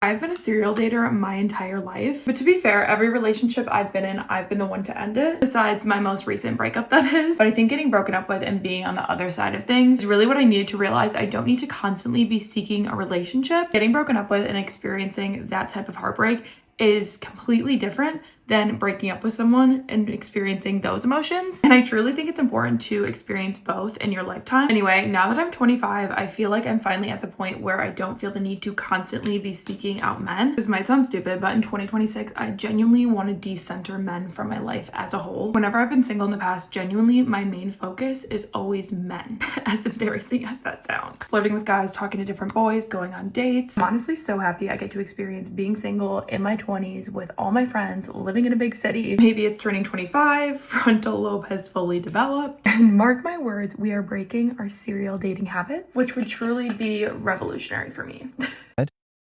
I've been a serial dater my entire life, but to be fair, every relationship I've been in, I've been the one to end it, besides my most recent breakup, that is. But I think getting broken up with and being on the other side of things is really what I needed to realize. I don't need to constantly be seeking a relationship. Getting broken up with and experiencing that type of heartbreak is completely different than breaking up with someone and experiencing those emotions. And I truly think it's important to experience both in your lifetime. Anyway, now that I'm 25, I feel like I'm finally at the point where I don't feel the need to constantly be seeking out men. This might sound stupid, but in 2026, I genuinely want to decenter men from my life as a whole. Whenever I've been single in the past, genuinely my main focus is always men, as embarrassing as that sounds. Flirting with guys, talking to different boys, going on dates. I'm honestly so happy I get to experience being single in my 20s with all my friends, living in a big city. Maybe it's turning 25, frontal lobe has fully developed, and mark my words, we are breaking our serial dating habits, which would truly be revolutionary for me.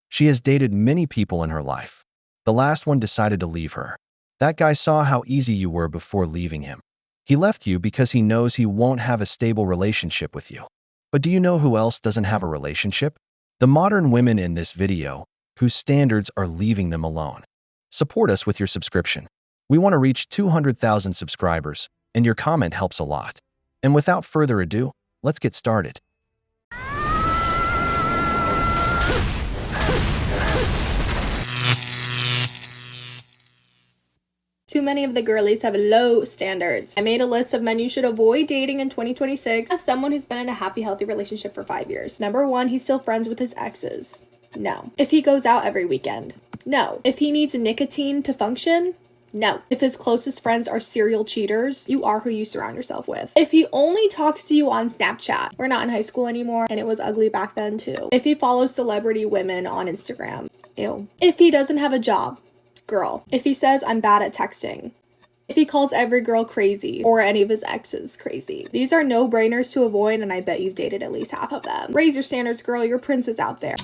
She has dated many people in her life. The last one decided to leave her. That guy saw how easy you were before leaving him. He left you because he knows he won't have a stable relationship with you. But do you know who else doesn't have a relationship? The modern women in this video, whose standards are leaving them alone. Support us with your subscription. We want to reach 200,000 subscribers, and your comment helps a lot. And without further ado, let's get started. Too many of the girlies have low standards. I made a list of men you should avoid dating in 2026 as someone who's been in a happy, healthy relationship for 5 years. Number 1, he's still friends with his exes. No. If he goes out every weekend. No. If he needs nicotine to function. No. If his closest friends are serial cheaters, you are who you surround yourself with. If he only talks to you on Snapchat, we're not in high school anymore, and it was ugly back then too. If he follows celebrity women on Instagram, ew. If he doesn't have a job, girl. If he says I'm bad at texting. If he calls every girl crazy or any of his exes crazy. These are no-brainers to avoid, and I bet you've dated at least half of them. Raise your standards, girl. Your prince is out there.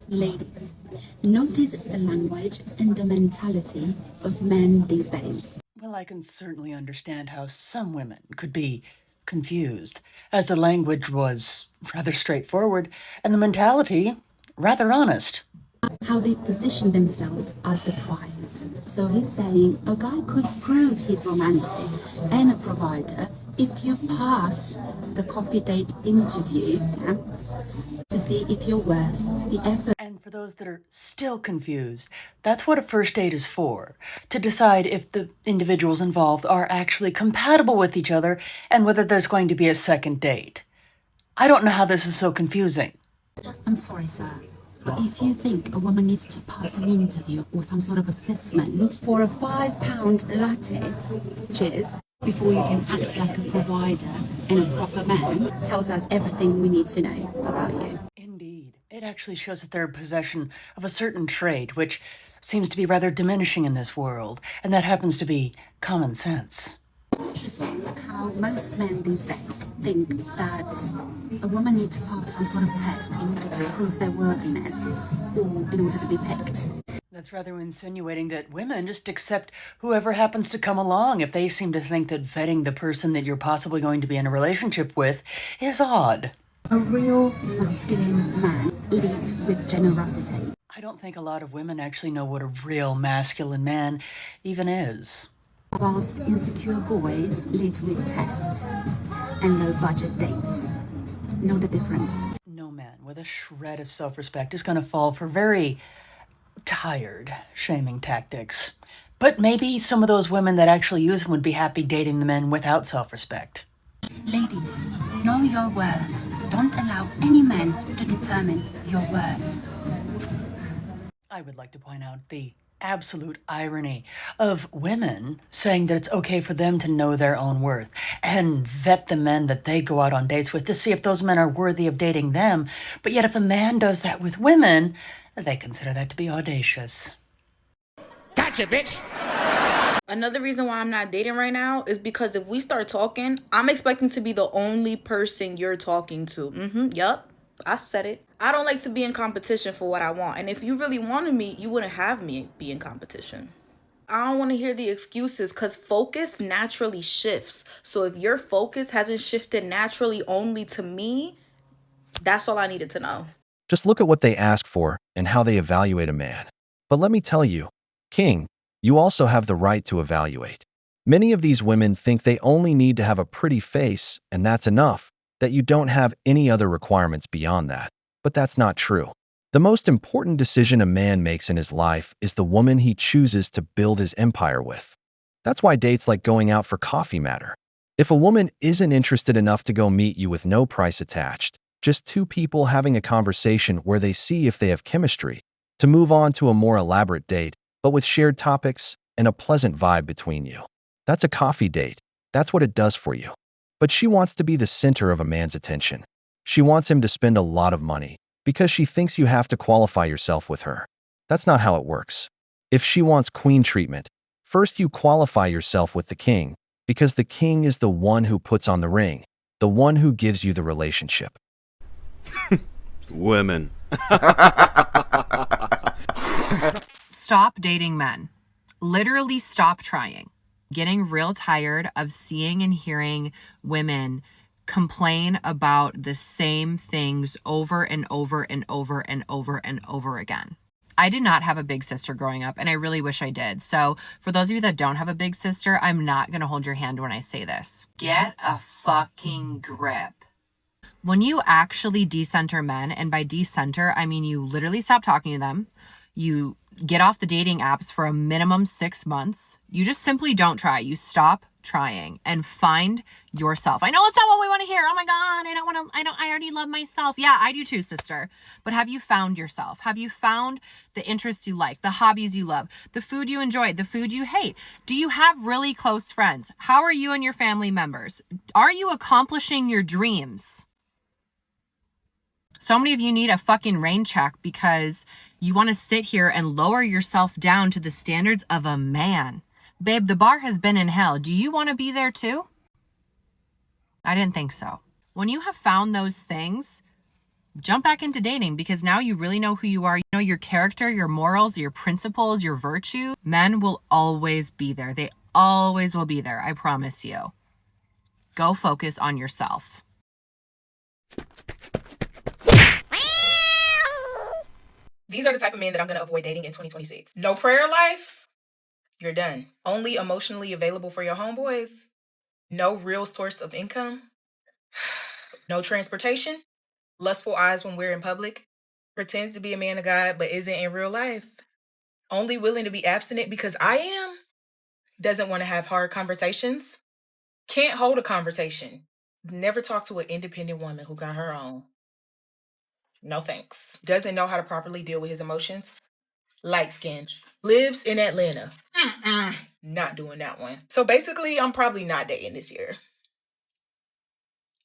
Ladies, notice the language and the mentality of men these days. Well, I can certainly understand how some women could be confused, as the language was rather straightforward and the mentality rather honest. How they position themselves as the prize. So he's saying a guy could prove he's romantic and a provider if you pass the coffee date interview, yeah, to see if you're worth the effort. And for those that are still confused, that's what a first date is for, to decide if the individuals involved are actually compatible with each other and whether there's going to be a second date. I don't know how this is so confusing. I'm sorry, sir, but if you think a woman needs to pass an interview or some sort of assessment for a £5 latte, cheers, before you can act like a provider and a proper man, tells us everything we need to know about you. Indeed. It actually shows that they're in possession of a certain trait, which seems to be rather diminishing in this world, and that happens to be common sense. Interesting how most men these days think that a woman needs to pass some sort of test in order to prove their worthiness or in order to be picked. That's rather insinuating that women just accept whoever happens to come along if they seem to think that vetting the person that you're possibly going to be in a relationship with is odd. A real masculine man leads with generosity. I don't think a lot of women actually know what a real masculine man even is. Whilst insecure boys lead with tests and low budget dates. Know the difference? No man with a shred of self-respect is going to fall for very tired shaming tactics. But maybe some of those women that actually use them would be happy dating the men without self-respect. Ladies, know your worth. Don't allow any man to determine your worth. I would like to point out the absolute irony of women saying that it's okay for them to know their own worth and vet the men that they go out on dates with to see if those men are worthy of dating them. But yet if a man does that with women, they consider that to be audacious. Gotcha, bitch! Another reason why I'm not dating right now is because if we start talking, I'm expecting to be the only person you're talking to. Yup. I said it. I don't like to be in competition for what I want. And if you really wanted me, you wouldn't have me be in competition. I don't want to hear the excuses because focus naturally shifts. So if your focus hasn't shifted naturally only to me, that's all I needed to know. Just look at what they ask for and how they evaluate a man. But let me tell you, King, you also have the right to evaluate. Many of these women think they only need to have a pretty face and that's enough, that you don't have any other requirements beyond that. But that's not true. The most important decision a man makes in his life is the woman he chooses to build his empire with. That's why dates like going out for coffee matter. If a woman isn't interested enough to go meet you with no price attached, just two people having a conversation where they see if they have chemistry, to move on to a more elaborate date, but with shared topics and a pleasant vibe between you. That's a coffee date. That's what it does for you. But she wants to be the center of a man's attention. She wants him to spend a lot of money because she thinks you have to qualify yourself with her. That's not how it works. If she wants queen treatment, first you qualify yourself with the king, because the king is the one who puts on the ring, the one who gives you the relationship. Women. Stop dating men. Literally stop trying. Getting real tired of seeing and hearing women complain about the same things over and over and over and over and over again. I did not have a big sister growing up, and I really wish I did. So for those of you that don't have a big sister, I'm not going to hold your hand when I say this. Get a fucking grip. When you actually decenter men, and by decenter, I mean you literally stop talking to them, you get off the dating apps for a minimum 6 months, you just simply don't try. You stop trying and find yourself. I know it's not what we want to hear. Oh my God, I already love myself. Yeah, I do too, sister. But have you found yourself? Have you found the interests you like, the hobbies you love, the food you enjoy, the food you hate? Do you have really close friends? How are you and your family members? Are you accomplishing your dreams? So many of you need a fucking rain check because you want to sit here and lower yourself down to the standards of a man. Babe, the bar has been in hell. Do you want to be there too? I didn't think so. When you have found those things, jump back into dating because now you really know who you are. You know your character, your morals, your principles, your virtue. Men will always be there. They always will be there. I promise you. Go focus on yourself. These are the type of men that I'm going to avoid dating in 2026. No prayer life, you're done. Only emotionally available for your homeboys. No real source of income. No transportation. Lustful eyes when we're in public. Pretends to be a man of God but isn't in real life. Only willing to be abstinent because I am. Doesn't want to have hard conversations. Can't hold a conversation. Never talk to an independent woman who got her own. No thanks. Doesn't know how to properly deal with his emotions. Light skin. Lives in Atlanta. Not doing that one. So basically, I'm probably not dating this year.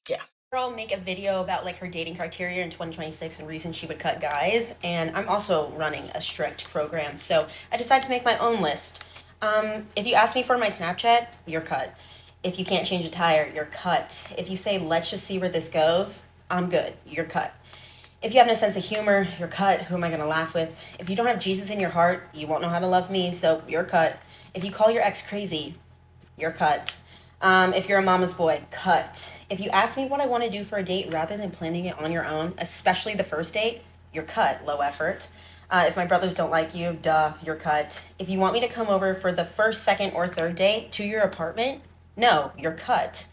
Yeah. Girl make a video about like her dating criteria in 2026 and reasons she would cut guys, and I'm also running a strict program, so I decided to make my own list. If you ask me for my Snapchat, you're cut. If you can't change a tire, you're cut. If you say let's just see where this goes, I'm good, you're cut. If you have no sense of humor, you're cut. Who am I gonna laugh with? If you don't have Jesus in your heart, you won't know how to love me, so you're cut. If you call your ex crazy, you're cut. If you're a mama's boy, cut. If you ask me what I want to do for a date rather than planning it on your own, especially the first date, you're cut, low effort. If my brothers don't like you, duh, you're cut. If you want me to come over for the first, second, or third date to your apartment, no, you're cut.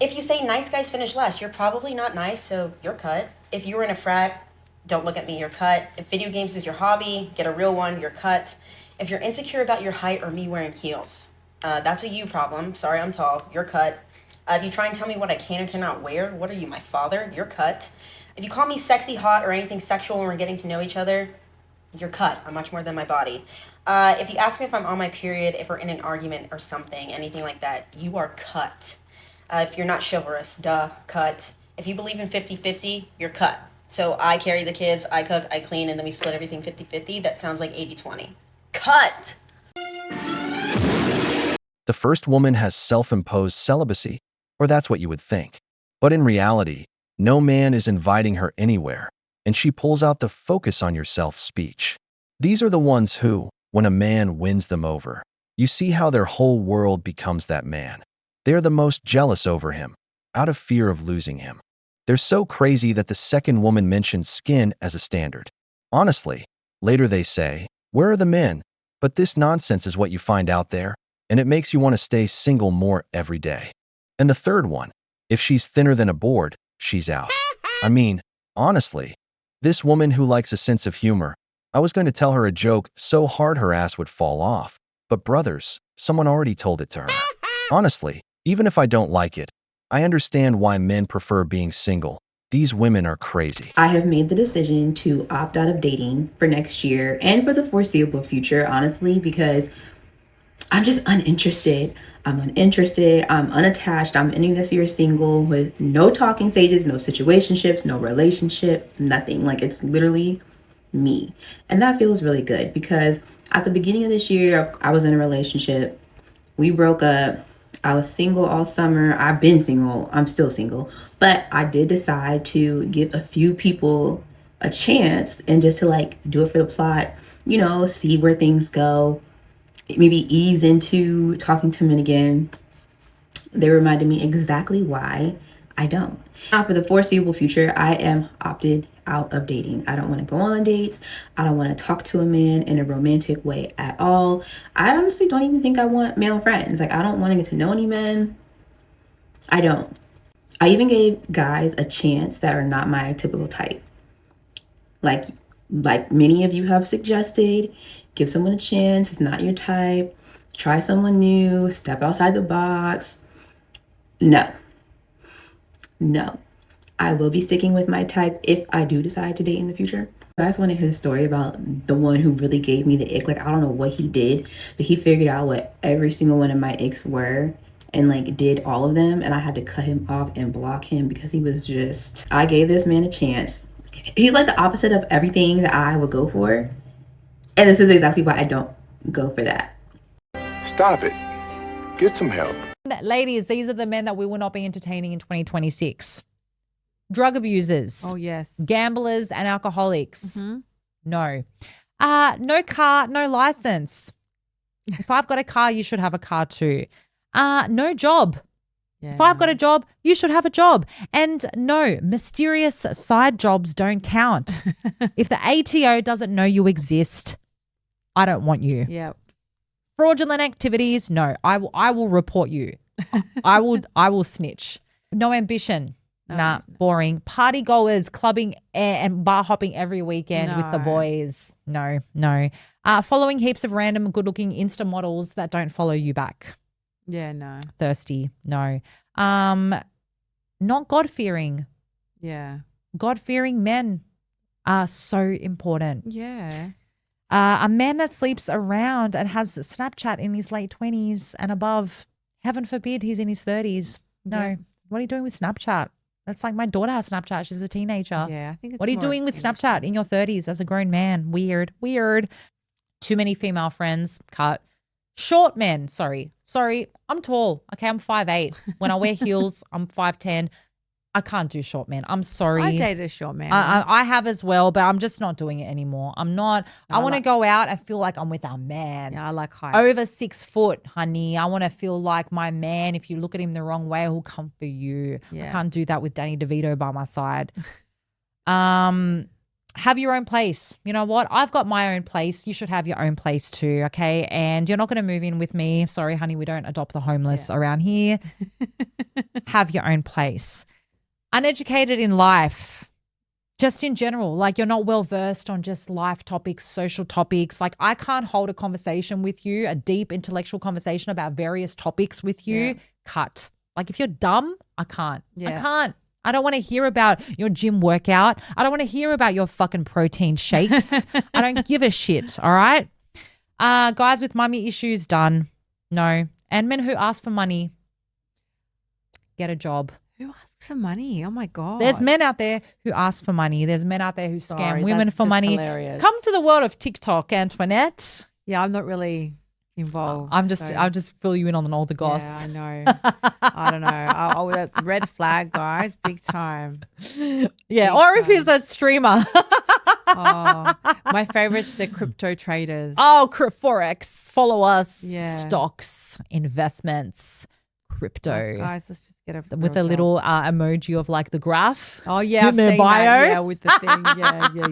If you say nice guys finish last, you're probably not nice, so you're cut. If you were in a frat, don't look at me, you're cut. If video games is your hobby, get a real one, you're cut. If you're insecure about your height or me wearing heels, that's a you problem. Sorry, I'm tall, you're cut. If you try and tell me what I can or cannot wear, what are you, my father? You're cut. If you call me sexy, hot, or anything sexual when we're getting to know each other, you're cut. I'm much more than my body. If you ask me if I'm on my period, if we're in an argument or something, anything like that, you are cut. If you're not chivalrous, duh, cut. If you believe in 50-50, you're cut. So I carry the kids, I cook, I clean, and then we split everything 50-50. That sounds like 80-20. Cut! The first woman has self-imposed celibacy, or that's what you would think. But in reality, no man is inviting her anywhere, and she pulls out the focus on yourself speech. These are the ones who, when a man wins them over, you see how their whole world becomes that man. They are the most jealous over him, out of fear of losing him. They're so crazy that the second woman mentions skin as a standard. Honestly, later they say, where are the men? But this nonsense is what you find out there, and it makes you want to stay single more every day. And the third one, if she's thinner than a board, she's out. I mean, honestly, this woman who likes a sense of humor, I was going to tell her a joke so hard her ass would fall off. But brothers, someone already told it to her. Honestly, even if I don't like it, I understand why men prefer being single. These women are crazy. I have made the decision to opt out of dating for next year and for the foreseeable future, honestly, because I'm just uninterested. I'm uninterested. I'm unattached. I'm ending this year single with no talking stages, no situationships, no relationship, nothing. Like, it's literally me. And that feels really good because at the beginning of this year, I was in a relationship. We broke up. I was single all summer. I've been single. I'm still single. But I did decide to give a few people a chance and just to like do it for the plot, you know, see where things go. Maybe ease into talking to men again. They reminded me exactly why I don't. Now, for the foreseeable future, I am opted out of dating. I don't want to go on dates. I don't want to talk to a man in a romantic way at all. I honestly don't even think I want male friends. Like, I don't want to get to know any men. I don't. I even gave guys a chance that are not my typical type. Like many of you have suggested, give someone a chance. It's not your type. Try someone new. Step outside the box. No. I will be sticking with my type if I do decide to date in the future. You guys want to hear the story about the one who really gave me the ick? Like, I don't know what he did, but he figured out what every single one of my icks were and like did all of them. And I had to cut him off and block him because he was just, I gave this man a chance. He's like the opposite of everything that I would go for. And this is exactly why I don't go for that. Stop it. Get some help. Ladies, these are the men that we will not be entertaining in 2026. Drug abusers. Oh, yes. Gamblers and alcoholics. Mm-hmm. No. No car, no license. If I've got a car, you should have a car too. No job. Yeah. If I've got a job, you should have a job. And no, mysterious side jobs don't count. If the ATO doesn't know you exist, I don't want you. Yep. Fraudulent activities, no. I will report you. I will snitch. No ambition. Nah, boring. Party goers, clubbing and bar hopping every weekend with the boys. No. Following heaps of random good-looking Insta models that don't follow you back. Yeah, no. Thirsty, no. Not God-fearing. Yeah. God-fearing men are so important. Yeah. A man that sleeps around and has Snapchat in his late 20s and above, heaven forbid he's in his 30s. No. Yeah. What are you doing with Snapchat? That's like my daughter has Snapchat. She's a teenager. Yeah, I think it's what are you doing with Snapchat in your 30s as a grown man? Weird. Too many female friends. Cut. Short men. Sorry. I'm tall. Okay, I'm 5'8". When I wear heels, I'm 5'10". I can't do short men. I'm sorry. I dated a short man. I have as well, but I'm just not doing it anymore. I'm not. I want to go out and feel like I'm with a man. Yeah, I like heights. Over 6 foot, honey. I want to feel like my man. If you look at him the wrong way, he'll come for you. Yeah. I can't do that with Danny DeVito by my side. Have your own place. You know what? I've got my own place. You should have your own place too, okay? And you're not going to move in with me. Sorry, honey, we don't adopt the homeless around here. Have your own place. Uneducated in life, just in general, like you're not well versed on just life topics, social topics. Like I can't hold a conversation with you, a deep intellectual conversation about various topics with you. Yeah. Cut. Like if you're dumb, I can't. Yeah. I can't. I don't want to hear about your gym workout. I don't want to hear about your fucking protein shakes. I don't give a shit, all right? Guys with mummy issues, done. No. And men who ask for money, get a job. Who asks for money? Oh my God. There's men out there who ask for money. There's men out there who scam women for money. Hilarious. Come to the world of TikTok, Antoinette. Yeah, I'm not really involved. I'll just fill you in on all the goss. Yeah, I know. I don't know. That red flag, guys, big time. Yeah, big or if time. he's a streamer. My favorite's the crypto traders. Oh, Forex. Follow us. Yeah. Stocks, investments, crypto. Guys, let's just get a With a real little job. emoji of like the graph. Oh yeah, I've in their seen bio. that. Yeah, with the thing.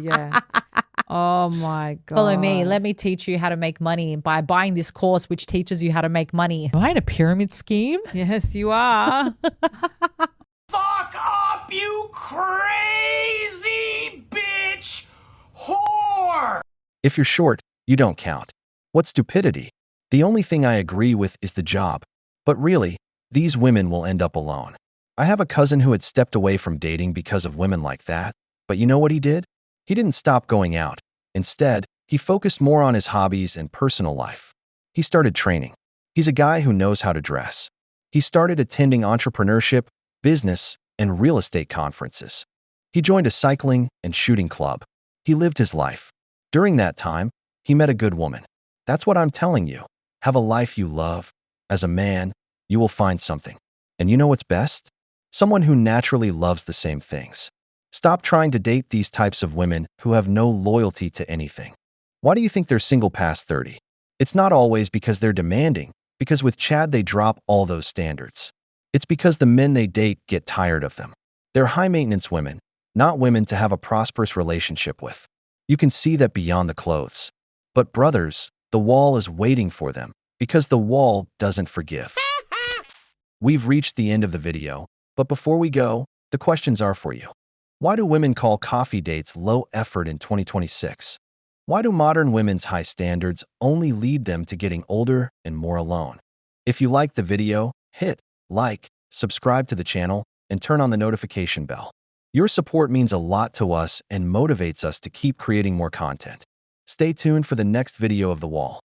Yeah. Oh my god. Follow me. Let me teach you how to make money by buying this course which teaches you how to make money. Am I in a pyramid scheme? Yes, you are. Fuck up, you crazy bitch whore! If you're short, you don't count. What stupidity? The only thing I agree with is the job. But really, these women will end up alone. I have a cousin who had stepped away from dating because of women like that. But you know what he did? He didn't stop going out. Instead, he focused more on his hobbies and personal life. He started training. He's a guy who knows how to dress. He started attending entrepreneurship, business, and real estate conferences. He joined a cycling and shooting club. He lived his life. During that time, he met a good woman. That's what I'm telling you. Have a life you love. As a man, you will find something. And you know what's best? Someone who naturally loves the same things. Stop trying to date these types of women who have no loyalty to anything. Why do you think they're single past 30? It's not always because they're demanding, because with Chad they drop all those standards. It's because the men they date get tired of them. They're high-maintenance women, not women to have a prosperous relationship with. You can see that beyond the clothes. But brothers, the wall is waiting for them, because the wall doesn't forgive. We've reached the end of the video, but before we go, the questions are for you. Why do women call coffee dates low effort in 2026? Why do modern women's high standards only lead them to getting older and more alone? If you liked the video, hit like, subscribe to the channel, and turn on the notification bell. Your support means a lot to us and motivates us to keep creating more content. Stay tuned for the next video of The Wall.